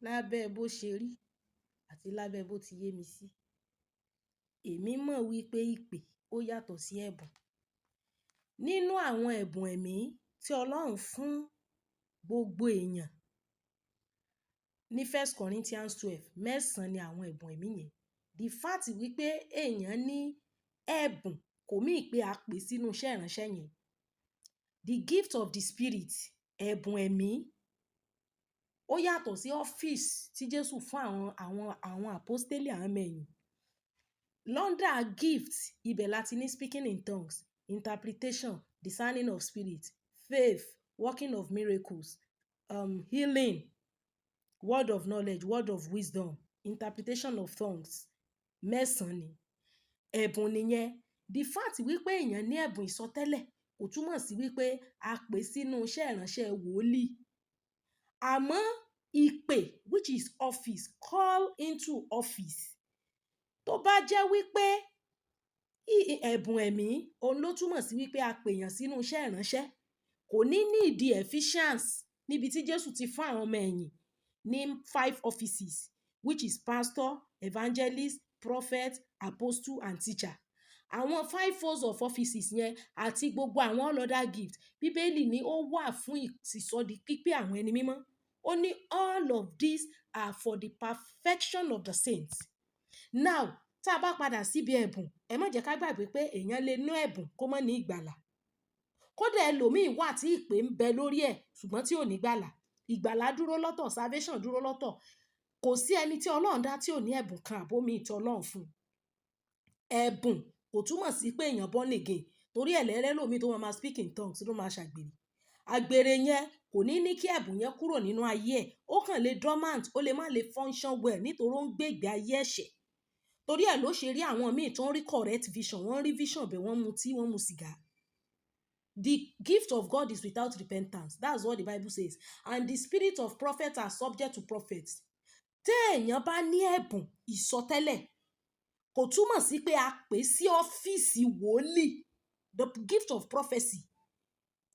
lábẹ́ bó ṣe rí àti lábẹ́ bó ti yé mi sí. Èmi mọ̀ wípé ìpè ó yàtọ̀ sí ẹ̀bùn. Nínú àwọn ẹ̀bùn ẹ̀mí tí Ọlọ́run fún gbogbo èèyàn ní 1 Corinthians 12 mẹ́sàn-án ni àwọn ẹ̀bùn ẹ̀mí yẹn. The fact wípé èèyàn ní ẹ̀bùn kò mí pé a pè sínú iṣẹ́ ìránṣẹ́ yẹn. The gift of the spirit, ẹ̀bùn ẹ̀mí, ó yàtọ̀ sí ọ́fíìsì tí Jésù fún àwọn àpọ́stélì àwọn ọmọ ẹ̀yìn. London gift, ibẹ̀ láti ní speaking in tongues, interpretation, discerning of spirit, faith, working of miracles, healing, word of knowledge, word of wisdom, interpretation of tongues. Mẹ́sàn-án ni. Ẹ̀bùn nìyẹn. The fact wípé èèyàn ní ẹ̀bùn ìsọtẹ́lẹ̀ kò túmọ̀ sí wípé a pè sínú iṣẹ́ ìránṣẹ́ wòlíì. Àmọ́ ìpè, which is office, call into office. Tó bá jẹ́ wípé ẹ̀bùn ẹ̀mí òun ló túmọ̀ sí wípé a pè èèyàn sínú iṣẹ́ ìránṣẹ́, kò ní ìdí Ephesians níbi tí Jésù ti fún àwọn ọmọ ẹ̀yìn ní 5 offices, which is pastor, evangelist, prophet, apostle and teacher. Àwọn 5 folds of offices yẹn àti gbogbo àwọn all other gift, Bíbélì ní ó wà fún ìsọdi pípé àwọn ẹni mímọ́. Ó ní all of these are for the perfection of the saints. Now, tá a bá padà síbi ẹ̀bùn, ẹ má jẹ́ ká gbàgbé pé èèyàn lè ní ẹ̀bùn kó má ní ìgbàlà. Kódà ẹlòmíì wà tí ìpè ń bẹ lórí ẹ̀ ṣùgbọ́n tí ò ní ìgbàlà. Ìgbàlà dúró lọ́tọ̀, salvation dúró lọ́tọ̀. Kò sí ẹni tí Ọlọ́run dá tí ò ní ẹ̀bùn kan àbómi tí Ọlọ́run fún. Ẹ̀bùn kò túmọ̀ sí pé èèyàn born again, torí ẹ̀lẹ́rẹ́ lòmí tó máa speak in tongues ló máa ṣàgbèrè. Àgbèrè yẹn kò ní kí ẹ̀bùn yẹn kúrò nínú ayé ẹ̀. Ó kàn lè dormant, ó lè má lè function well nítorí ó ń gbé ìgbé ayé ẹ̀ṣẹ̀. Torí ẹ̀ ló ṣe rí àwọn míì tó ń rí correct vision, wọ́n rí vision bẹ́ẹ̀ wọ́n mutí, wọ́n mu sìgá. The gift of God is without repentance. That's what the Bible says. And the spirit of prophets are subject to prophets. Téèyàn bá ní ẹ̀bùn ìsọtẹ́lẹ̀, kò túmọ̀ sí pé a pè sí ọ́fíìsì wòlíì. The gift of prophecy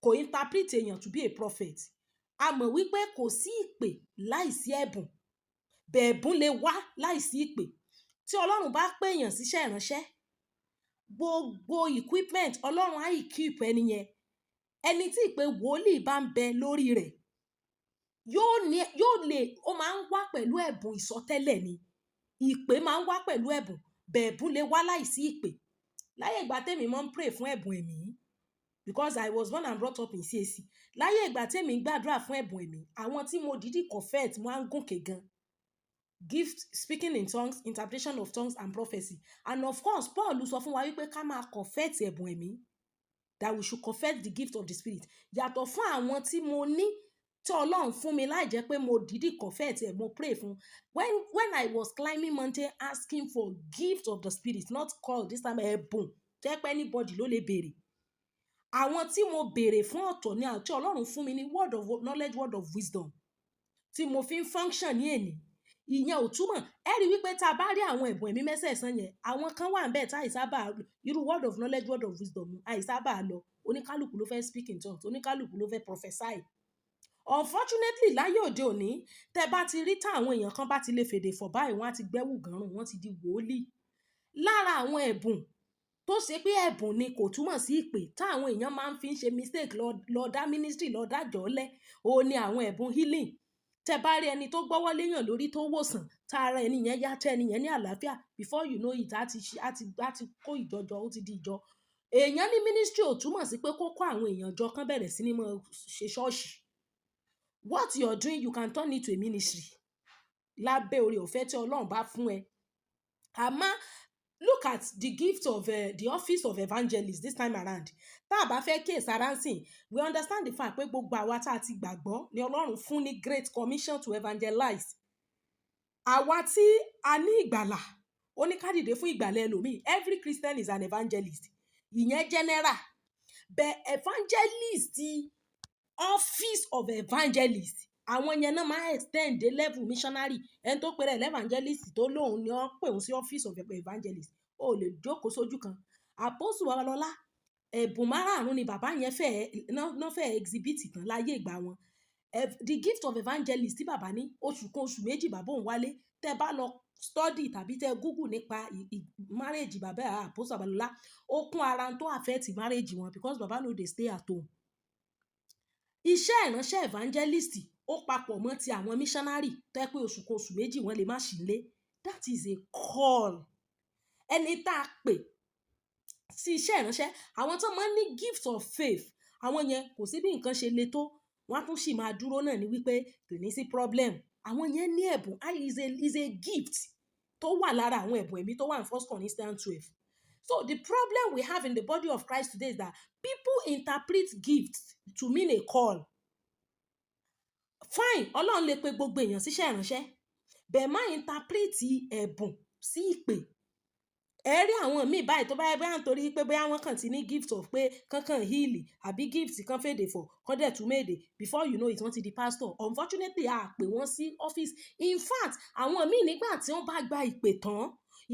kò interpret èèyàn to be a prophet. A mọ̀ wípé kò sí ìpè láìsí ẹ̀bùn. Bẹ̀ẹ̀bùn lè wá láìsí ìpè. Tí Ọlọ́run bá pè èèyàn síṣẹ́ ìránṣẹ́, gbogbo equipment Ọlọ́run á equip ẹni yẹn. Ẹni tí ìpè wòlíì bá ń bẹ lórí rẹ̀, ó máa ń wá pẹ̀lú ẹ̀bùn ìsọtẹ́lẹ̀ ni. Ìpè máa ń wá pẹ̀lú ẹ̀bùn. Bẹ̀ẹ̀bùn lè wá láìsí ìpè. Láyé ìgbà tèmi máa ń pray fún ẹ̀bùn ẹ̀mí, because I was born and brought up in CAC. Láyé ìgbà tèmi ń gbàdúrà fún ẹ̀bùn ẹ̀mí, àwọn tí mo dìídì confess mo á ń gòkè gan. Gift, speaking in tongues, interpretation of tongues and prophecy. And of course, Paul sọ fún wa wípé ká máa confess ẹ̀bùn ẹ̀mí, that we should confess the gift of the spirit. Yàtọ̀ fún àwọn tí mo ní tí Ọlọ́run fún mi láì jẹ́ pé mo dìídì confess ẹ̀, mo pray fún. When I was climbing mountain asking for gift of the spirit, not called this time ẹ̀bùn, jẹ́ pé anybody ló lè béèrè. Àwọn tí mo béèrè fún ọ̀tọ̀ ni àti Ọlọ́run fún mi ní word of knowledge, word of wisdom tí mo fi ń function ní èní. Ìyẹn ò túmọ̀, ẹ rí wípé tá a bá rí àwọn ẹ̀bùn ẹ̀mí mẹ́sẹ̀ẹ̀sán yẹn, àwọn kan wà níbẹ̀ tá àìsábà irú word of knowledge, word of wisdom àìsábà lọ. Oníkálùkù ló fẹ́ speak in tongues, oníkálùkù ló fẹ́ prophesy. Unfortunately, láyé òde òní, tẹ́ bá ti rí tá àwọn èèyàn kan bá ti lè fèdè fọ̀ báyìí, wọ́n á ti gbẹ́wù gànrùn, wọ́n ti di wòlíì. Lára àwọn ẹ̀bùn tó ṣe pé ẹ̀bùn ni kò túmọ̀ sí ìpè, táwọn èèyàn máa ń fi ṣe mistake lọ dá ministry, lọ dájọ́ lẹ̀, òun ni àwọn ẹ̀bùn healing. Tẹ́ bá rí ẹni tó gbọ́wọ́ léèyàn lórí tó wòsàn, tá ara ẹni yẹn yá, tẹ́ ẹni yẹn ní àlàáfíà, before you know it, á ti kó ìjọjọ, ó ti di ìjọ. Èèyàn ní ministry ò túmọ̀ sí pé kó kó àwọn èèyàn jọ kán bẹ̀rẹ̀ sí ní máa ṣe ṣọ́ọ̀ṣì. What you're doing, you can turn it to a ministry. Lábẹ́ oore ọ̀fẹ́ tí Ọlọ́run bá fún ẹ. Àmọ́ look at the gift of the office of evangelist this time around. Tá a bá fẹ́ kíyèsí ara ń sìn, we understand the fact pé gbogbo àwa tá a ti gbàgbọ́ ni Ọlọ́run fún ní great commission to evangelize. Àwa tí a ní ìgbàlà, ó ní ká dìde fún ìgbàlà ẹlòmíì. Every Christian is an evangelist. Ìyẹn general. But evangelist, office of evangelist, àwọn yẹn náà máa extend the level missionary. Ẹni tó pèrè evangelist tó lóun ni wọ́n pè òun sí office of evangelist. Ó lè jókòó sójú kan. Apostle Babalọ́lá, ẹ̀bùn márààrún ni bàbá yẹn fẹ́ exhibit tán láyé ìgbà wọn. the gift of evangelist tí bàbá ní oṣù kan oṣù méjì bàbá òun wálé, tẹ́ bá lọ study tàbí tẹ́ google nípa marriage bàbá Apostle Babalola, ó kún ara tó affect marriage wọn because bàbá no dey stay at home. Iṣẹ́ ìránṣẹ́ evangelist ó papọ̀ mọ́ ti àwọn missionary tó yẹ pé oṣù kan oṣù méjì wọ́n lè má ṣì lé. That is a call. Ẹni tá a pè sí iṣẹ́ ìránṣẹ́, àwọn tó máa ń ní gift of faith, àwọn yẹn kò sí bí nǹkan ṣe le tó, wọ́n á tún sì máa dúró náà ní wípé kò ní sí problem. Àwọn yẹn ní ẹ̀bùn, is a gift tó wà lára àwọn ẹ̀bùn ẹ̀mí tó wà ní 1 Corinthians 12. So the problem we have in the body of Christ today is that people interpret gifts to mean a call. Fine, Ọlọ́run lè pe gbogbo èèyàn síṣẹ́ ìránṣẹ́, bẹ́ẹ̀ má interpret ẹ̀bùn sí ìpè. Ẹ rí àwọn míì báyìí tó bá yẹ bóyá nítorí pé bóyá wọ́n kàn ti ní gift of pé kankan heal àbí gift kan fèdè fọ̀ kọ́ dẹ̀ tún méde, before you know it wọ́n ti di pastor. Unfortunately a pè wọ́n sí office. In fact àwọn míì nígbà tí wọ́n bá gba ìpè tán,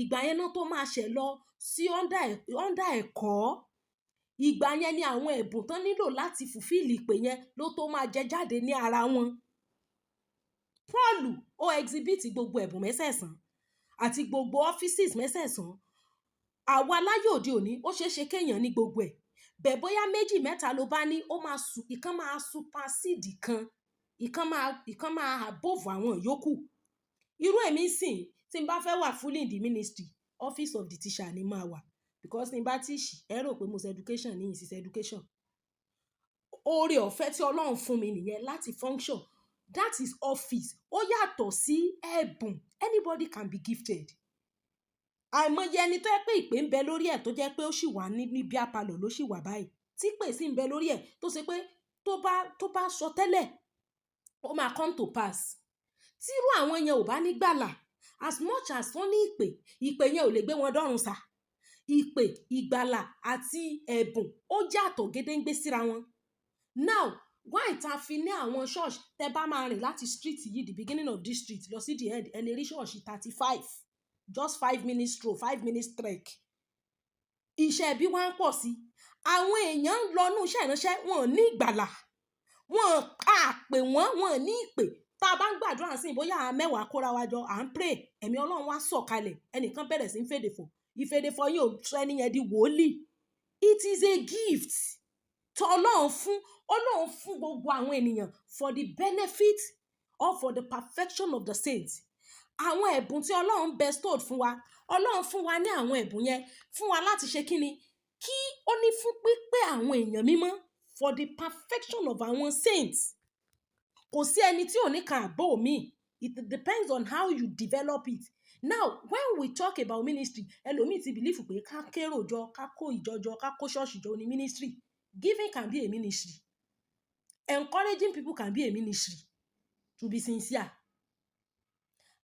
ìgbà yẹn náà tó máa ṣẹ̀ lọ sí under ẹ̀kọ́. Ìgbà yẹn ni àwọn ẹ̀bùn tán nílò láti fulfill ìpè yẹn ló tó máa jẹ jáde ní ara wọn. Paul ó exhibit gbogbo ẹ̀bùn mẹ́sẹ̀sán àti gbogbo offices mẹ́sẹ̀sán. Àwa láyé òde òní ó ṣeéṣe kéèyàn ní gbogbo ẹ̀, bẹ́ẹ̀ bóyá méjì mẹ́ta ló bá ní, ó máa ìkan máa supersede ìkan máa above àwọn yòókù. Irú èmi sìn tí n bá fẹ́ wà fully in the ministry, office of the teacher ni máa wà because tí n bá teach ẹ rò pé mo ṣe education ní ìṣiṣẹ́ education. Oore ọ̀fẹ́ tí Ọlọ́run fún mi nìyẹn láti function. That is office. Ó yàtọ̀ sí ẹ̀bùn. Anybody can be gifted. Àìmọye ẹni tó yẹ pé ìpè ń bẹ lórí ẹ̀ tó jẹ́ pé ó sì wà ní bíà palọ̀ ló sì wà báyìí, tí ìpè sì ń bẹ lórí ẹ̀ tó ṣe pé tó bá sọ tẹ́lẹ̀ ó máa come to pass. Tírú àwọn yẹn ò bá ní gbàlà, as much as wọ́n ní ìpè yẹn ò lè gbé wọn dọ́run sà. Ìpè, ìgbàlà àti ẹ̀bùn ó yàtọ̀ gédéǹgbé síra wọn. Now why ta fi ní àwọn church tẹ́ bá máa rìn láti street yìí, the beginning of this street lọ sí the end, ẹ lè rí church 35, just 5 minutes stroll, 5 minutes trek. Iṣẹ́ bí wọ́n ń pọ̀ sí. Àwọn èèyàn ń lọ inú iṣẹ́ ìránṣẹ́, wọn ò ní ìgbàlà, wọn á pè wọ́n ní ìpè. Tá a bá ń gbàdúrà sí bóyá mẹ́wàá kóra wa jọ à ń pray, ẹ̀mí Ọlọ́run wá sọ̀kalẹ̀, ẹnìkan bẹ̀rẹ̀ sí ń fèdè fọ̀, ìfèdèfọ̀ yìí ò sọ ẹni yẹn di wòlíì. It is a gift tó Ọlọ́run fún gbogbo àwọn ènìyàn for the benefit or for the perfection of the saints. Àwọn ẹ̀bùn tí Ọlọ́run bestowed fún wa, Ọlọ́run fún wa ní àwọn ẹ̀bùn yẹn fún wa láti ṣe kíni, kí ó ní fún pípé àwọn èèyàn mímọ́ for the perfection of our saints. Kò sí ẹni tí ò ní kan àbó mi. It depends on how you develop it. Now when we talk about ministry, ẹlòmíì ti believe pé ká kérò jọ, ká kó ìjọ jọ, ká kó ṣọ́ọ̀ṣì jọ ní ministry. Giving can be a ministry. Encouraging people can be a ministry, to be sincere.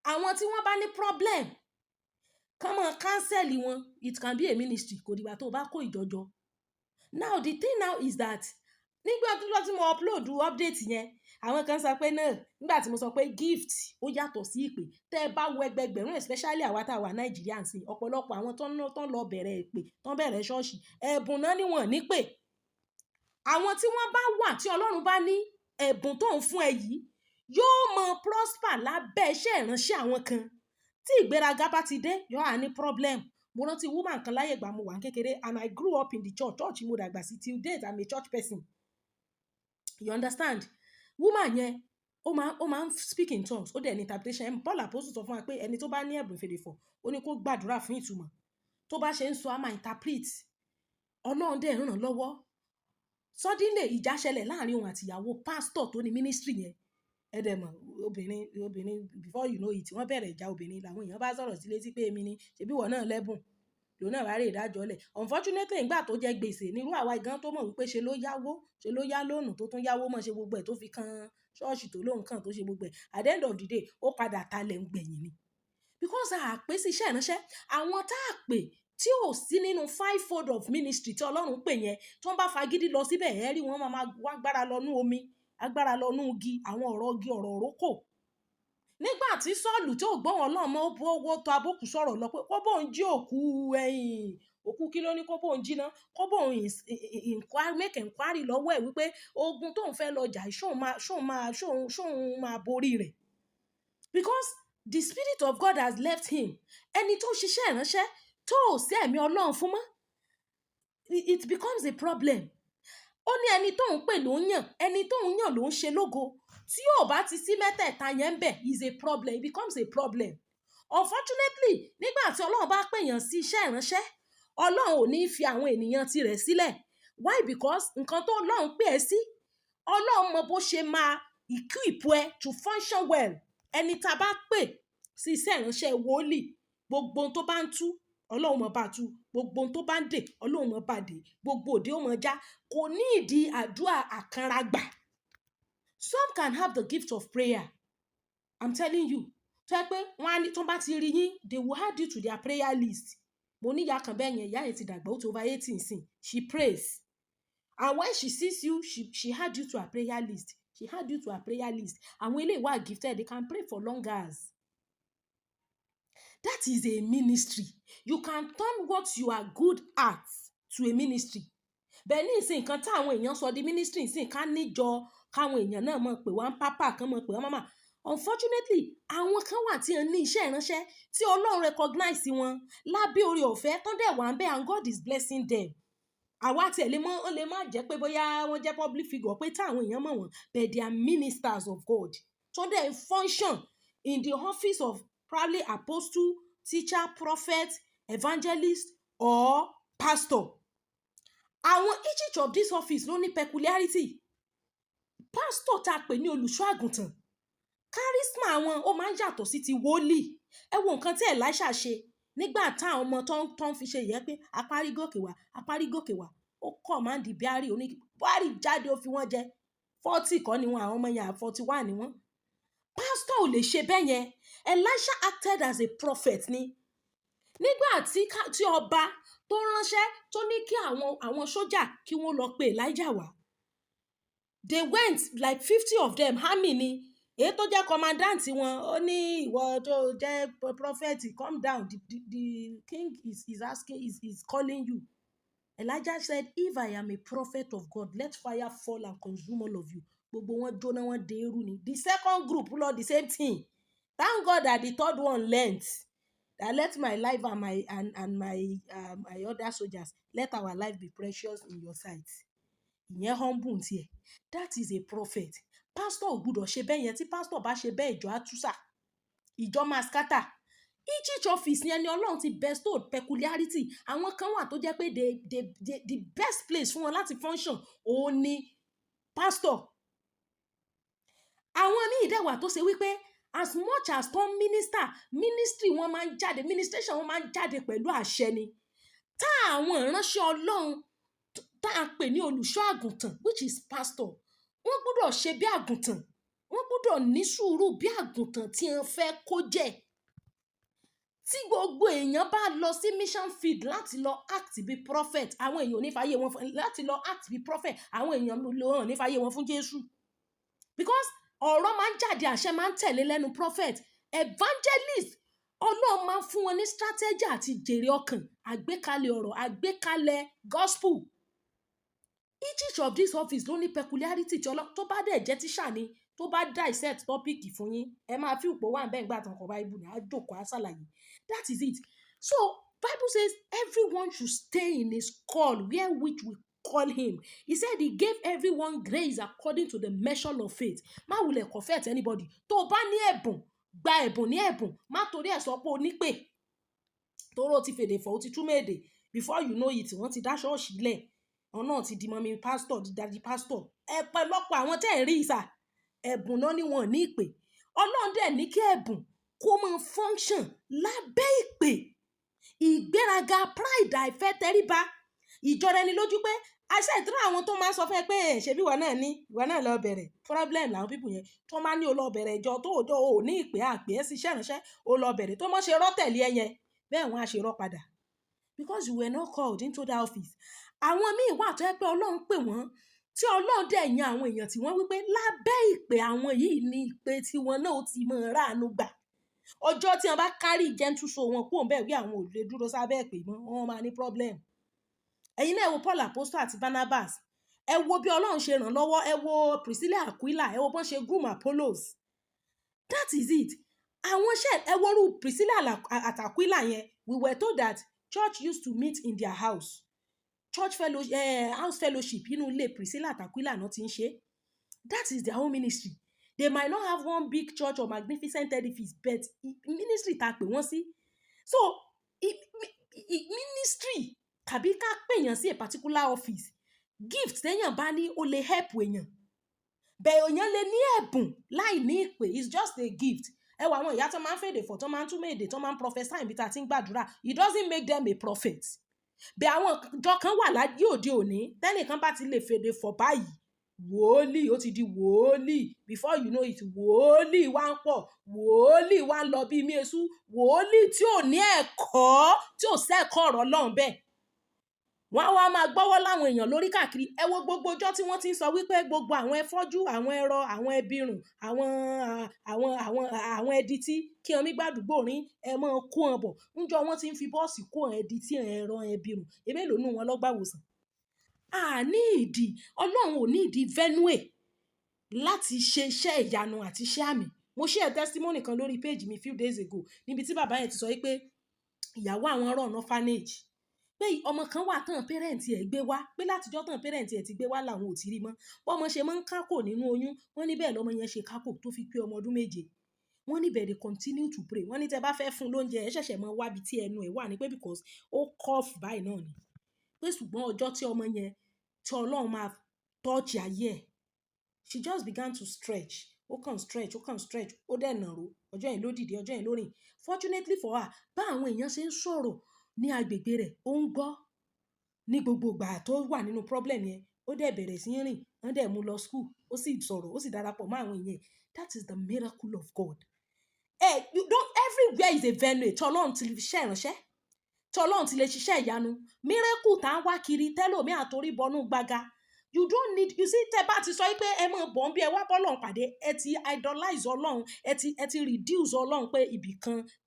Àwọn tí wọ́n bá ní problem, kán máa cancel wọn, it can be a ministry. Kò dìgbà tó bá kó ìjọ jọ. Now the thing now is that nígbà tí mo upload update yẹn, àwọn kan sọ pé náà nígbà tí mo sọ pé gift ó yàtọ̀ sí ìpè, tẹ́ ẹ bá wo ẹgbẹgbẹ̀rún especially àwa tá wà Nàìjíríà ń sìn, ọ̀pọ̀lọpọ̀ àwọn tó ń lọ bẹ̀rẹ̀ ìpè, tó ń bẹ̀rẹ̀ ṣọ́ọ̀ṣì, ẹ̀bùn náà ni wọ́n nípè. Àwọn tí wọ́n bá wà tí Ọlọ́run bá ní ẹ̀bùn tó ń fún ẹ yìí yóò mọ prosper lábẹ́ iṣẹ́ ìránṣẹ́ àwọn kan. Tí ìgbéraga bá ti dé, yóò á ní problem. Mo rántí woman kan láyé ìgbà mo wà kékeré and I grew up in the church mo dàgbà sí till date I'm a church person. You understand? Woman yẹn ó máa ń speak in tongues, ó dẹ̀ ní interpretation. Paul Apostle sọ fún wa pé ẹni tó bá ní ẹ̀bùn ìfèdèfọ̀ ó ní kó gbàdúrà fún ìtumọ̀. Tó bá ṣe ń sọ á máa interpret. Ọlọ́run dẹ̀ ràn án lọ́wọ́. Suddenly ìjà ṣẹlẹ̀ láàrin òun àti ìyàwó pastor tó ní ministry yẹn. Ẹ dẹ̀ mọ̀ obìnrin before you know it wọ́n bẹ̀rẹ̀ ìjà obìnrin làwọn èèyàn bá sọ̀rọ̀ sí létí pé èmi ni ṣebí ìwọ náà lẹ́bùn lòun náà bá rí ìdájọ́ lẹ̀. Unfortunately ìgbà tó jẹ gbèsè nírú àwa gan tó mọ̀ wípé ṣe ló yá lónù tó tún yáwó mọ̀ ṣe gbogbo ẹ̀ tó fi kan ṣọ́ọ̀ṣì tó lóhùn kan tó ṣe gbogbo ẹ̀. At the end of the day ó padà talẹ̀ ń gbẹ̀yìn ni. Because a pè sí iṣẹ́ ìránṣẹ́, àwọn tá a pè tí ò sí nínú 5-fold of ministry tí Ọlọ́run pè yẹn, tí wọ́n bá fagídí lọ síbẹ̀ ẹ rí wọn máa wá agbára lọ nú omi, agbára lọ nú igi, àwọn ọ̀rọ̀ igi ọ̀rọ̀ òrókò. Nígbà tí Sọ́ọ̀lù tí ò gbọ́ wọn náà mọ́ owó tó abókù sọ̀rọ̀ lọ pé ó bóun jí òkú òkú kí ló ní kó bóun jí ná, kó bóun make inquiry lọ́wọ́ ẹ̀ wípé ogun tóun fẹ́ lọ jà ṣóun máa borí rẹ̀, because the spirit of God has left him. Ẹni tó ṣiṣẹ́ ìránṣẹ́ tó ò sí ẹ̀mí Ọlọ́run fún mọ́, it becomes a problem. Ó ní ẹni tó ń pè ló ń yàn, ẹni tó ń yàn ló ń ṣe lógo. Tí ò bá ti sí mẹ́tẹ̀ẹ̀ta yẹn ń bẹ̀, is a problem, it becomes a problem. Unfortunately, nígbà tí Ọlọ́run bá pèèyàn sí iṣẹ́ ìránṣẹ́, Ọlọ́run ò ní fi àwọn ènìyàn tirẹ̀ sílẹ̀. Why? Because nǹkan tó Ọlọ́run pè ẹ́ sí, Ọlọ́run mọ bó ṣe máa equip ẹ to function well. Ẹni tá a bá pè sí iṣẹ́ ìránṣẹ́ wòlíì, gbogbo ohun tó bá ń tú, Ọlọ́run mọ̀ bá tú, gbogbo ohun tó bá ń dè, Ọlọ́run mọ̀ bá dè, gbogbo òde ó mọ̀ já, kò ní ìdí àdúrà àkànragbà. Some can have the gift of prayer. I'm telling you. Tó yẹ pé wọ́n á ní tó bá ti rí yín, they will add you to their prayer list. Mo ní ìyá kan bẹ́ẹ̀ yẹn, ìyá yẹn ti dàgbà, ó ti over 18 sin. She prays. And when she sees you, she add you to her prayer list. She add you to her prayer list. Àwọn eléyìí wà gifted, they can pray for long hours. That is a ministry. You can turn what you are good at to a ministry. Bẹ́ẹ̀ ní ìsìn nǹkan táwọn èèyàn sọ di ministry ìsìn ká níjọ káwọn èèyàn náà mọ̀ pé wọ́n pápá kan mọ̀ pé wọ́n mama. Unfortunately, àwọn kan wà tí wọ́n ní iṣẹ́ ìránṣẹ́ tí Ọlọ́run recognize wọn lábẹ́ oore ọ̀fẹ́ tó dẹ̀ wà ń bẹ̀, and God is blessing them. Àwa tí ẹ̀ lè má jẹ́ pé bóyá wọ́n jẹ́ public figure pé táwọn èèyàn mọ̀ wọ́n, but they are ministers of God. So they function in the office of probably apostle, teacher, prophet, evangelist, or pastor. Àwọn each of this office ló ní peculiarity. Pastor tá a pè ní olùṣọ́ àgùntàn, charisma wọn ó máa ń yàtọ̀ sí ti wòlíì. Ẹ wo nǹkan tí Elisha ṣe nígbà táwọn ọmọ tó ń fi ṣe yẹ pé apárí gòkè wá, ó command Bíárì, ó ní Bíárì jáde, ó fi wọ́n jẹ 40 kọ́ ni wọn, àwọn ọmọ yẹn 41 ni wọ́n. Pastor ò lè ṣe bẹ́ẹ̀ yẹn. Elisha acted as a prophet ni. Nígbà tí ọba tó ránṣẹ́ tó ní kí àwọn sójà kí wọ́n lọ pe Elijah wá, they went like 50 of them, army ni. Èyí tó jẹ́ commandant wọn, ó ní ìwọ tó jẹ́ prophet, come down, the king is asking, is calling you. Elijah said, if I am a prophet of God, let fire fall and consume all of you. Gbogbo wọn jóná, wọn dé eru ni. The second group lọ the same thing. Thank God that the third one learned that let my life and my other soldiers, let our life be precious in your sight. Ìyẹn humble tiẹ̀. That is a prophet. Pastor ò gbúdọ̀ ṣe bẹ́ẹ̀ yẹn. Tí pastor bá ṣe bẹ́ẹ̀, ìjọ á túsà, ìjọ máa scatter. Each office yẹn ni Ọlọ́run ti bestow peculiarity. Àwọn kan wà tó jẹ́ pé the best place fún wọn láti function òun ni pastor. Àwọn míì dẹ̀ wà tó ṣe wípé as much as tó ministry wọn máa ń jáde, ministration wọn máa ń jáde pẹ̀lú àṣẹ ni. Tá àwọn ìránṣẹ́ Ọlọ́run tá a pè ní olùṣọ́ àgùntàn, which is pastor, wọ́n gbọ́dọ̀ ṣe bí àgùntàn, wọ́n gbọ́dọ̀ ní sùúrù bí àgùntàn tí wọ́n fẹ́ kó jẹ́. Tí gbogbo èèyàn bá lọ sí mission field láti lọ act bí prophet, àwọn èèyàn ò ní fàyè wọn fún láti lọ act bí prophet, àwọn èèyàn ò ní fàyè wọn fún Jésù. Because ọ̀rọ̀ máa ń jáde, àṣẹ máa ń tẹ̀lé lẹ́nu prophet. Evangelist, Ọlọ́run máa ń fún wọn ní strategy àti jèrè ọkàn, àgbékalẹ̀ ọ̀rọ̀, àgbékalẹ̀ gospel. Each of these office ló ní peculiarity tí Ọlọ́run tó bá dẹ̀ jẹ́ tíṣà ni, tó bá dissect topic fún yín, ẹ máa fi òpó wà bẹ́ẹ̀ gbà tán kọ Bible ní àjòkó àṣàlàyé. That is it. So Bible says everyone should stay in his call where which we call him. He said he gave everyone grace according to the measure of faith. Má wulẹ̀ confess anybody. Tó bá ní ẹ̀bùn, gba ẹ̀bùn ní ẹ̀bùn. Má torí ẹ̀ sọ pé o ní pè. Tóró ti fèdè fọ̀, ó ti túmọ̀ èdè. Before you know it, wọ́n ti dá ṣọ́ọ̀ṣì lẹ̀. Wọ́n náà ti di mọ́mí pastor, di daddy pastor. Pẹ̀lọ́pọ̀ àwọn tẹ́ ẹ̀ rí ìsà, ẹ̀bùn náà ni wọ́n ní ìpè. Ọlọ́run dẹ̀ ní kí ẹ̀bùn kó máa function lábẹ́ ìpè. Ìgbéraga, pride, àìfẹ́ tẹríba, ìjọra ẹni lójú pé àṣẹ ìtura àwọn tó máa ń sọ fẹ́ pé ṣebí ìwọ náà lọ bẹ̀rẹ̀. Problem làwọn people yẹn tó máa ní o lọ bẹ̀rẹ̀ ìjọ tó ò ní ìpè àpè ẹ́ sí iṣẹ́ ìránṣẹ́, o lọ bẹ̀rẹ̀ tó mọ́ ṣe rọ́ tẹ̀lé ẹ yẹn, bẹ́ẹ̀ wọ́n á ṣe rọ́ padà. Because you were not called into that office. Àwọn míì wà tó yẹ pé Ọlọ́run pè wọ́n, tí Ọlọ́run dẹ̀ yan àwọn èèyàn tí wọ́n wípé lábẹ́ ìpè àwọn yìí ni ìpè tí wọn náà ó ti máa ráàánú gbà. ọjọ́ tí wọ́n bá carry gentle soul wọn kúrò ńbẹ̀ wí àwọn ò lè dúró sábẹ́ ìpè mọ́ wọ́n máa ní problem. Ẹ̀yin náà ẹ wo Paul Apostle àti Barnabas, ẹ wo bí Ọlọ́run ṣe ràn lọ́wọ́, ẹ wo Priscilla Aquila, ẹ wo bọ́n ṣe groom Apollos. That is it. Àwọn ẹ worú Priscilla at Aquila yẹn, we were told that church used to meet in their house. Church house fellowship inú ilé Priscilla at Aquila náà ti ń ṣe. That is their own ministry. They might not have one big church or magnificent edifice, but ministry tá pè wọ́n sí. So ministry tàbí ká pèèyàn sí a particular office, gift téèyàn bá ní ó lè help èèyàn. Bẹ́ẹ̀ èèyàn lè ní ẹ̀bùn láì ní ìpè, it's just a gift. Ẹ wo àwọn ìyá tó máa ń fèdè fọ̀, tó máa ń túmọ̀ èdè, tó máa ń prophesy níbi tá a ti ń gbàdúrà, it doesn't make them a prophet. Bẹ́ẹ̀ àwọn ìjọ kan wà láyé òde òní, tẹ́nìkan bá ti lè fèdè fọ̀ báyìí, wòólì ó ti di wòólì, before you know it wòólì wá ń pọ̀, wòólì wá ń lọ bí Mésù, wòólì tí ò ní ẹ̀kọ́, tí ò sẹ́kọ̀ọ́ ọ̀rọ̀ Ọlọ́run bẹ́ẹ̀. Wọ́n á wá máa gbọ́wọ́ láwọn èèyàn lórí káàkiri. Ẹ wo gbogbo ọjọ́ tí wọ́n ti ń sọ wípé gbogbo àwọn ẹfọ́jú, àwọn ẹrọ, àwọn ẹbirùn, àwọn ẹdití kí ọmí gbàdúgbò rín ẹ máa kó wọn bọ̀. Ńjọ́ wọ́n ti ń fi bọ́ọ̀sì kó ẹdití ẹrọ ẹbirùn. Èmélòó nù wọn lọ́gbàwòsàn. Ní ìdí Ọlọ́run ò ní ìdí venue láti ṣe iṣẹ́ ìyanu àti iṣẹ́ àmì. Mo share testimony kan lórí page mi few days ago níbi tí bàbá yẹn ti sọ wípé ìyàwó àwọn run orphanage, pé ọmọ kan wà tán parent ẹ̀ gbé wá, pé látijọ́ tán parent ẹ̀ ti gbé wá làwọn ò ti rí mọ́. Bọ́mọ ṣe máa ń kákò nínú oyún, wọ́n ní bẹ́ẹ̀ lọ́mọ yẹn ṣe kákò tó fi pé ọmọ ọdún 7. Wọ́n ní bẹ́ẹ̀ they continue to pray. Wọ́n ní tẹ́ bá fẹ́ fún lóúnjẹ ẹ ṣẹ̀ṣẹ̀ mọ wábi tí ẹnu ẹ̀ wà ní pé because ó cough báyìí náà ni. Pé ṣùgbọ́n ọjọ́ tí ọmọ yẹn tí Ọlọ́run máa touch ayé ẹ̀, she just began to stretch. Ó kàn stretch, ó dẹ̀ nàró. Ọjọ́ yẹn ló dìde, ọjọ́ yẹn ló rìn. Fortunately for her, bá àwọn èèyàn ṣe ń sọ̀rọ̀ ní agbègbè rẹ̀, ó ń gbọ́ ní gbogbo ìgbà tó wà nínú problem yẹn. Ó dẹ̀ bẹ̀rẹ̀ sí rìn, wọ́n dẹ̀ mú lọ school, ó sì sọ̀rọ̀, ó sì darapọ̀ mọ́ àwọn èèyàn. That is the miracle of God. Everywhere is a venue. Tí Ọlọ́run ti lè ṣiṣẹ́ ìránṣẹ́, tí Ọlọ́run ti lè ṣiṣẹ́ ìyanu. Miracle tá ń wá kiri tẹ́lòmí àtorí bọnú gbága. You don't need, you see, tẹ́ bá ti sọ pé ẹ mọ̀ bọ̀ ń bí ẹ wá bọ́lọ́run pàdé, ẹ ti idolize Ọlọ́run, ẹ ti reduce Ọlọ́run pé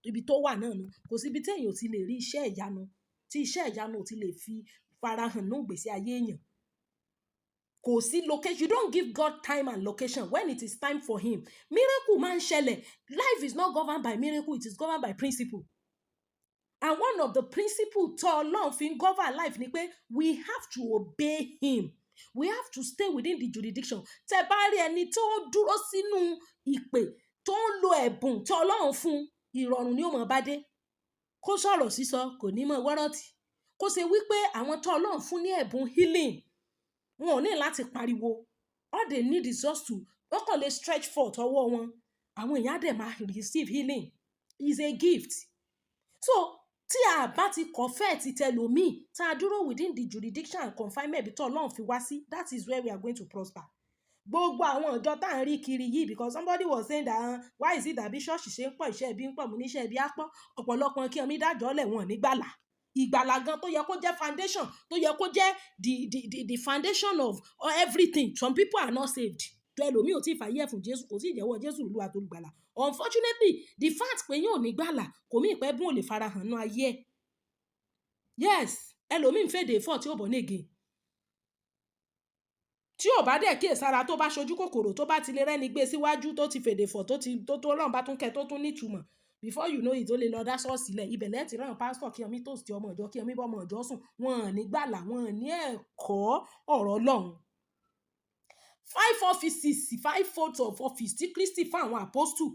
ibi tó wà náà nù. Kò sí ibi tí èèyàn ò ti lè rí iṣẹ́ ìyanu, tí iṣẹ́ ìyanu ò ti lè fi farahàn ní ìgbésí ayé èèyàn. Kò sí location. You don't give God time and location when it is time for him. Miracle máa ń ṣẹlẹ̀. Life is not governed by miracle, it is governed by principle. And one of the principles tó Ọlọ́run fi ń govern life ni pé we have to obey him. We have to stay within the jurisdiction. Tẹ́ bá rí ẹni tó dúró sínú ìpè, tó ń lo ẹ̀bùn tí Ọlọ́run fún, ìrọ̀rùn ni ó mọ̀ bá dé. Kó sọ̀rọ̀ sísọ, kò ní mọ̀ wọ́rọ̀tì. Kó ṣe wípé àwọn tó Ọlọ́run fún ní ẹ̀bùn healing, wọn ò ní láti pariwo. All they need is just to, wọ́n kàn lè stretch forth ọwọ́ wọn. Àwọn èèyàn á dẹ̀ máa receive healing. It's a gift. So, tí a bá ti confess ti tẹlòmíì, tá a dúró within the jurisdiction and confinement bí tó Ọlọ́run fi wá sí, that is where we are going to prosper. Gbogbo àwọn ìjọ tá à ń rí kiri yìí, because somebody was saying that why is it that bí ṣọ́ọ̀ṣì ṣe ń pọ̀ iṣẹ́ ibi ń pọ̀, mo ní iṣẹ́ ibi á pọ̀, ọ̀pọ̀lọpọ̀ kí ọmí dájọ́ lẹ̀ wọ́n nígbàlà. Ìgbàlà gan tó yẹ kó jẹ́ foundation, tó yẹ kó jẹ́ the foundation of everything. Some people are not saved. Tẹlòmíì ò tí ì fàyè fún Jésù, kò sí ìjẹ́wọ́ Jésù Olúwa tó gbàlà. Unfortunately, the fact pé yóò ní gbàlà kò mí ìpẹ́ bùn ò lè farahàn nú ayé ẹ̀. Yes, ẹlòmíì ń fèdè fọ́ tí ó bọ̀ níge. Tí ò bá dẹ̀ kíyèsára, tó bá ṣojú kòkòrò, tó bá ti lè rẹ́ni gbé síwájú, tó ti fèdè fọ́, tó Ọlọ́run bá tún kẹ́, tó tún nítumọ̀. Before you know it, ó lè lọ dá ṣọ́ọ̀ṣì lẹ̀. Ibẹ̀ lẹ́ẹ̀ ti rán pásítọ̀ kí ọmí tó sì ọmọ ìjọ, kí ọmí bọ́ ọmọ ìjọ sùn. Wọn ò ní gbàlà, wọn ò ní ẹ̀kọ́ ọ̀rọ̀ Ọlọ́run. 5 offices, 5 folds of office tí Kristi fún àwọn apostle,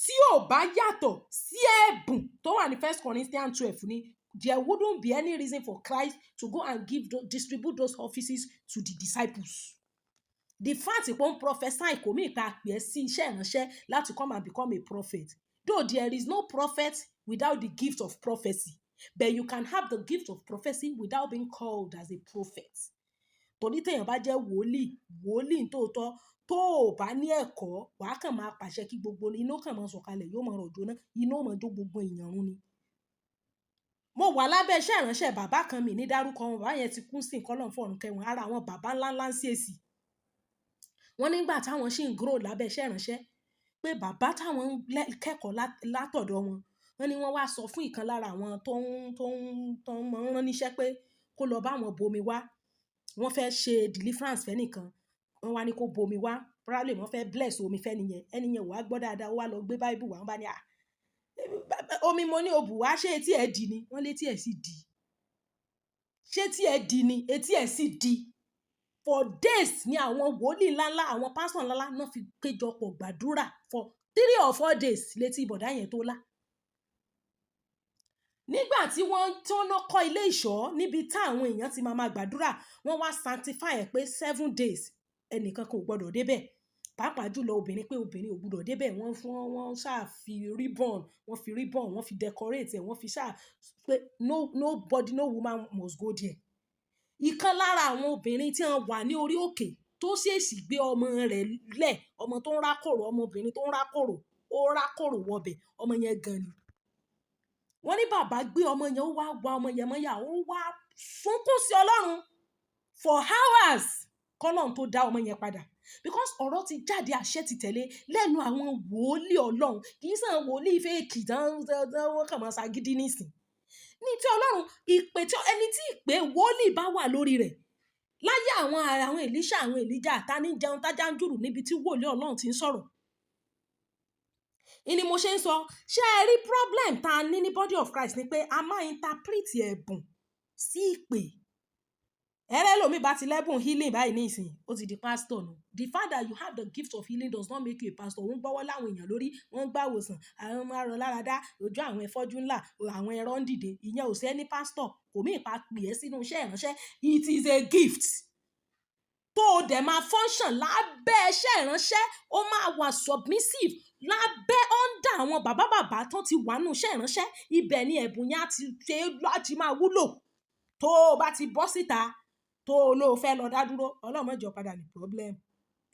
tí ò bá yàtọ̀ sí ẹ̀bùn tó wà ní 1 Corinthians 12 ni, there wouldn't be any reason for Christ to go and distribute those offices to the disciples. The fact pé ó ń prophesy kò mí ìta pè é sí iṣẹ́ ìránṣẹ́ láti come and become a prophet. Though there is no prophet without the gift of prophecy, but you can have the gift of prophecy without being called as a prophet. Torí téèyàn bá jẹ́ wòlíì tóòtọ́, tó ò bá ní ẹ̀kọ́, wàá kàn máa pàṣẹ kí gbogbo iná kàn máa sọ̀kalẹ̀, yóò máa rọ̀jò náà, iná ó máa jó gbogbo èèyàn run ni. Mo wà lábẹ́ iṣẹ́ ìránṣẹ́ bàbá kan, mi ní dárúkọ wọn, bàbá yẹn ti kú sí nǹkan lọ́n fọ̀run kẹwọn, ara àwọn bàbá ńláńlá ń ṣèèsì. Wọ́n nígbà táwọn ṣì ń grow lábẹ́ iṣẹ́ ìránṣẹ́, pé bàbá táwọn kẹ́kọ̀ọ́ látọ̀dọ̀ wọn, wọ́n ní wọ́n wá sọ fún ìkan lára àwọn tó ń mọ̀ ń rán níṣẹ́ pé kó lọ bá wọn bomi wá. Wọ́n fẹ́ ṣe deliverance fẹ́nìkan, wọ́n wá ní kó bomi wá, probably wọ́n fẹ́ bless omi fẹ́niyẹn, ẹniyẹn wá gbọ́ dáadáa, ó wá lọ gbé Bible wá, wọ́n bá ní omi mo ní òbù wá, ṣé etí ẹ̀ di ni? Wọ́n létí ẹ̀ sì di. Ṣé tí ẹ̀ di ni? Etí ẹ̀ sì di. For days ni àwọn wòlíì ńláńlá, àwọn pásítọ̀ ńláńlá náà fi péjọpọ̀ gbàdúrà for 3 or 4 days létí bọ̀dá yẹn tó lá. Nígbà tí wọ́n kọ́ ilé ìṣọ́ níbi tá àwọn èèyàn ti máa gbàdúrà, wọ́n wá sanctify ẹ̀ pé 7 days ẹnìkan kò gbọdọ̀ débẹ̀. Pàápàá jùlọ obìnrin, pé obìnrin ò gbọdọ̀ débẹ̀. Wọ́n ṣáà fi ribbon, wọ́n fi decorate ẹ̀, wọ́n fi ṣáà pé nobody, no woman must go there. Ìkan lára àwọn obìnrin tí wọ́n wà ní orí òkè tó ṣèèṣì gbé ọmọ rẹ̀ lẹ̀, ọmọ tó ń rákòrò, ọmọbìnrin tó ń rákòrò, ó rákòrò wọbẹ̀, ọmọ yẹn gan ni. Wọ́n ní bàbá gbé ọmọ yẹn, ó wá gba ọmọ yẹn mọ́yà, ó wá sunkún sí Ọlọ́run for hours kọ́lọ́run tó dá ọmọ yẹn padà, because ọ̀rọ̀ ti jáde, àṣẹ ti tẹ̀lé lẹ́nu àwọn wòlíì Ọlọ́run, kì í sàn wòlíì fẹ́ẹ̀kì wọ́n kàn máa ṣagídí nísìn. Ní tí Ọlọ́run, ìpè tí ẹni tí ìpè wòlíì bá wà lórí rẹ̀, láyé àwọn Èlíṣà, àwọn Èlíjà, àtàní jẹun tájá ń jùrù níbi tí wòlíì Ọlọ́run ti ń sọ̀rọ̀. Ìní mo ṣe ń sọ, ṣé ẹ rí problem tá a ní ní body of Christ ni pé a máa interpret ẹ̀bùn sí ìpè. Ẹ̀rẹ́ lómi bá ti lẹ́bùn healing báyìí ní ìsìn, ó ti di pastor nù. The fact that you have the gift of healing does not make you a pastor. Wọ́n gbọ́wọ́ láwọn èèyàn lórí, wọ́n gbá wòsàn, àwọn ọmọ arọ láradá, ojú àwọn ẹ̀fọ́jú ńlá, àwọn ẹ̀rọ ń dìde. Ìyẹn ò sí ẹni pastor, kò mí ìpa pè é sínú iṣẹ́ ìránṣẹ́. It is a gift. Tó o dẹ̀ máa function lábẹ́ iṣẹ́ ìránṣẹ́, ó máa wà submissive lábẹ́ under àwọn bàbá tó ti wà nínú iṣẹ́ ìránṣẹ́. Ibẹ̀ ni ẹ̀bùn yẹn á ti ṣe láti máa wúlò. Tó o bá ti bọ́ síta, tó o lóò fẹ́ lọ dá dúró, Ọlọ́run má jẹ́ padà ní problem.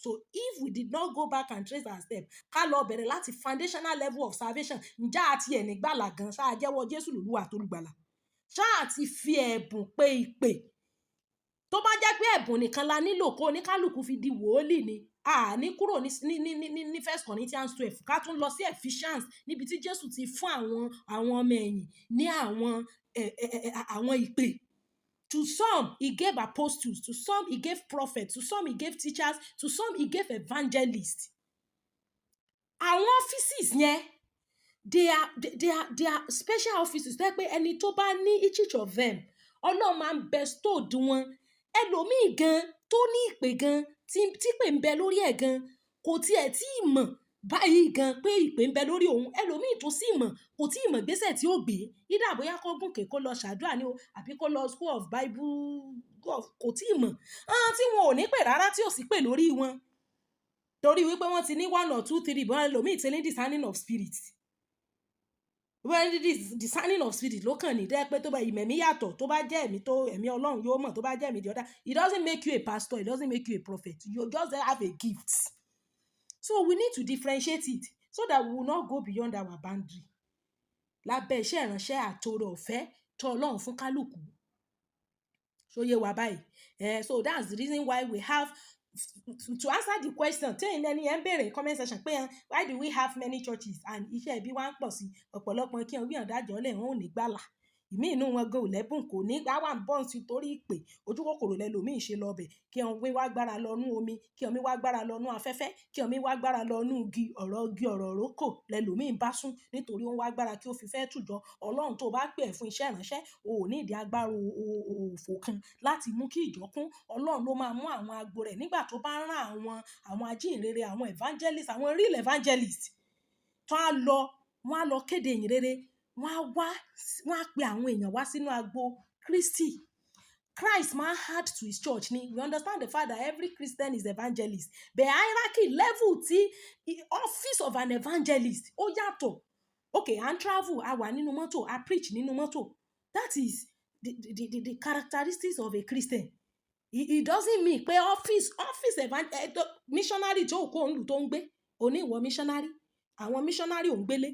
So if we did not go back and trace our step, ká lọ bẹ̀rẹ̀ láti foundational level of salvation, ǹjẹ́ àti ẹ̀ nígbàlà gan, ṣáà jẹ́wọ́ Jésù lòlúwa àtolùgbàlà, ṣáà ti fi ẹ̀bùn pé ìpè. Tó bá jẹ́ pé ẹ̀bùn nìkan la nílò kó oníkálùkù fi di wòlíì ni, ní kúrò ní 1 Corinthians 12, ká tún lọ sí Ephesians níbi tí Jésù ti fún àwọn ọmọ ẹ̀yìn ní àwọn ìpè. To some he gave apostles, to some he gave prophets, to some he gave teachers, to some he gave evangelists. Àwọn offices yẹn, they are special offices. Tó yẹ pé ẹni tó bá ní each of them, Ọlọ́run máa ń bestow wọn. Ẹlòmíì gan tó ní ìpè gan, tí pè ń bẹ lórí ẹ̀ gan, kò tiẹ̀ tí ì mọ̀ báyìí gan pé ìpè ń bẹ lórí òun. Ẹlòmíì tó sì mọ̀, kò tí ì mọ̀ gbésẹ̀ tí ó gbé. Ìdá bóyá kó gùnkè kó lọ ṣàdúrà ni o, àbí kó lọ school of Bible, kò tí ì mọ̀. Tí wọn ò ní pè rárá, tí ò sì pè lórí wọn. Torí wípé wọ́n ti ní 1 or 2, 3, bọ́n ẹlòmíì ti ní discerning of spirit. Well, discerning of spirit ló kàn ní dẹ́ pé tó bá ìmẹ̀mí yàtọ̀, tó bá jẹ́ ẹ̀mí Ọlọ́run yóò mọ̀, tó bá jẹ́ ẹ̀mí the other. It doesn't make you a pastor, it doesn't make you a prophet. You just have a gift. So we need to differentiate it so that we will not go beyond our boundary. Lábẹ́ iṣẹ́ ìránṣẹ́ àtòrò ọ̀fẹ́ tó Ọlọ́run fún kálùkù. So yé wa báyìí. So that's the reason why we have to answer the question. Tẹ́yìn lẹ́ni ẹ̀ ń béèrè comment section pé why do we have many churches and iṣẹ́ ẹbí wa ń pọ̀ sí ọ̀pọ̀lọpọ̀ kí wọ́n wí ọ̀dájọ́ lẹ̀ wọ́n ò ní gbàlà. Ìmí inú wọn gan ò lẹ́bùn, kò ní gbá wà ń bọ̀ sí torí ìpè ojú kòkòrò lẹ́lòmíì ṣe lọ bẹ̀, kí wọ́n wí wá gbára lọ́nú omi, kí wọ́n wí wá gbára lọ́nú afẹ́fẹ́, kí wọ́n wí wá gbára lọ́nú igi ọ̀rọ̀ rókò lẹ́lòmíì bá sún nítorí ó ń wá gbára kí ó fi fẹ́ tùjọ. Ọlọ́run tó bá pè ẹ́ fún iṣẹ́ ìránṣẹ́, o ò ní ìdí agbára òfò kan láti mú kí ìjọ kún. Ọlọ́run ló máa mú àwọn agbo rẹ̀ nígbà tó bá rán àwọn ajínrere, àwọn evangelist, àwọn real evangelist tó wọ́n á lọ kéde ìyìn rere, wọ́n á pe àwọn èèyàn wá sínú agbo Kristi. Christ máa add to his church ni. We understand the fact that every Christian is evangelist. The hierarchy level office of an evangelist ó yàtọ̀. Okay, I travel, I wà nínú mọ́tò, I preach nínú mọ́tò. That is the characteristics of a Christian. It doesn't mean pé office missionary tó kó ń lù tó ń gbé, òní ìwọ missionary, àwọn missionary ò ń gbélé.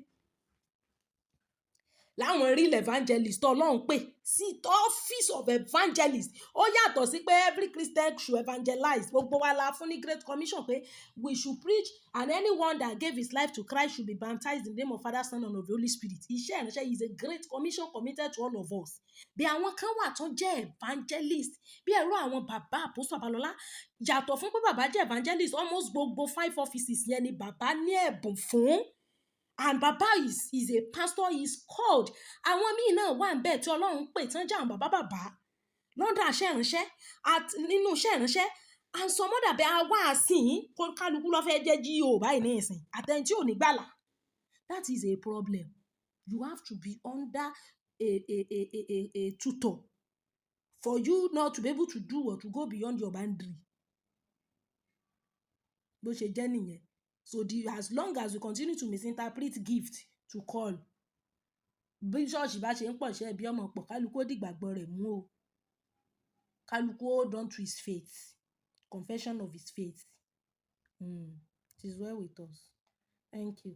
láwọn real evangelist Ọlọ́run pè sí office of evangelist ó yàtọ̀ sí pé every Christian should evangelize. Gbogbo wa la fún ní great commission pé we should preach, and anyone that gave his life to Christ should be baptized in the name of Father, Son and of the Holy Spirit. Iṣẹ́ ìránṣẹ́ is a great commission committed to all of us. Bí àwọn kan wà tó jẹ́ evangelist bí ẹ̀rọ àwọn bàbá Apostle Babalọlá, yàtọ̀ fún pé bàbá jẹ́ evangelist, almost gbogbo 5 offices yẹn ni bàbá ní ẹ̀bùn fún. And Baba is a pastor, is called. Àwọn míì náà wà ń bẹ̀ tí Ọlọ́run pè tán jẹ́ àwọn bàbá lọ́dọ̀ iṣẹ́ ìránṣẹ́ àti nínú iṣẹ́ ìránṣẹ́. And some other bẹ́ẹ̀ á wá àsìn kó kálukú lọ́ fẹ́ jẹ́ GO báyìí ní ìsìn àtẹni tí ò ní gbàlà. That is a problem. You have to be under a tutor for you not to be able to do or to go beyond your boundary. Bó ṣe jẹ́ nìyẹn. So as long as you continue to misinterpret gift to call, bí ṣọ́ọ̀ṣì bá ṣe ń pọ̀ ṣẹ́ bí ọmọ pọ̀, kálukú ó dìgbàgbọ́ rẹ̀ mú o. Kálukú hold on to his faith, confession of his faith. It is well with us. Thank you.